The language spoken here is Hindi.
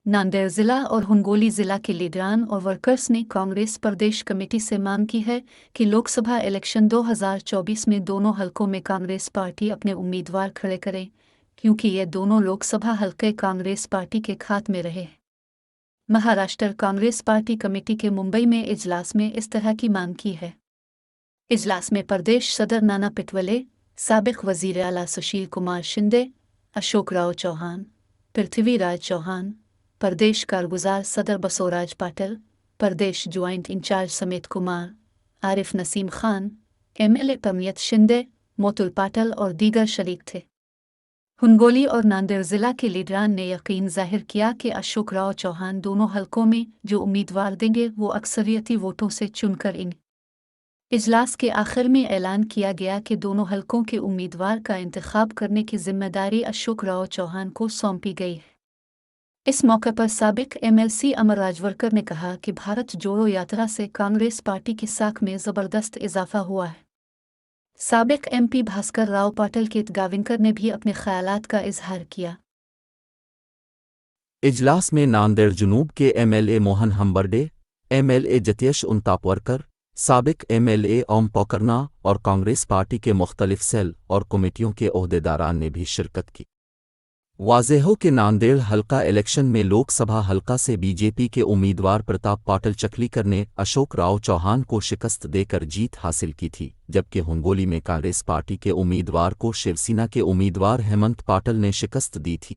नांदेड़ जिला और हिंगोली जिला के लीडरान और वर्कर्स ने कांग्रेस प्रदेश कमेटी से मांग की है कि लोकसभा इलेक्शन 2024 में दोनों हलकों में कांग्रेस पार्टी अपने उम्मीदवार खड़े करे, क्योंकि ये दोनों लोकसभा हलके कांग्रेस पार्टी के खाते में रहे। महाराष्ट्र कांग्रेस पार्टी कमेटी के मुंबई में इजलास में इस तरह की मांग की है। इजलास में प्रदेश सदर नाना पिटवले, साबिक वजीर आला सुशील कुमार शिंदे, अशोक राव चौहान, पृथ्वीराज चौहान, प्रदेश कारगुजार सदर बसोराज पाटिल, प्रदेश ज्वाइंट इंचार्ज समेत कुमार, आरिफ नसीम खान, एमएलए परमियत शिंदे, मोतुल पाटिल और दीगर शरीक थे। हिंगोली और नांदेड़ जिला के लीडरान ने यकीन जाहिर किया कि अशोक राव चौहान दोनों हलकों में जो उम्मीदवार देंगे वो अक्सरियती वोटों से चुनकर इन इजलास के आखिर में ऐलान किया गया कि दोनों हलकों के उम्मीदवार का इंतखाब करने की जिम्मेदारी अशोक राव चौहान को सौंपी गई है। इस मौके पर साबिक एमएलसी अमर राजवरकर ने कहा कि भारत जोड़ो यात्रा से कांग्रेस पार्टी की साख में जबरदस्त इजाफा हुआ है। साबिक एमपी भास्कर राव पाटिल के गाविंकर ने भी अपने ख्यालात का इजहार किया। इजलास में नांदेड़ जुनूब के एमएलए मोहन हम्बर्डे, एमएलए जतेश उनतापवरकर, साबिक एमएलए ओम पोकरना और कांग्रेस पार्टी के मुख्तलिफ सेल और कमेटियों के ओहदेदारान ने भी शिरकत की। वाज़ेह हो कि नांदेड़ हल्का इलेक्शन में लोकसभा हल्का से बीजेपी के उम्मीदवार प्रताप पाटिल चकलीकर ने अशोक राव चौहान को शिकस्त देकर जीत हासिल की थी, जबकि हिंगोली में कांग्रेस पार्टी के उम्मीदवार को शिवसेना के उम्मीदवार हेमंत पाटिल ने शिकस्त दी थी।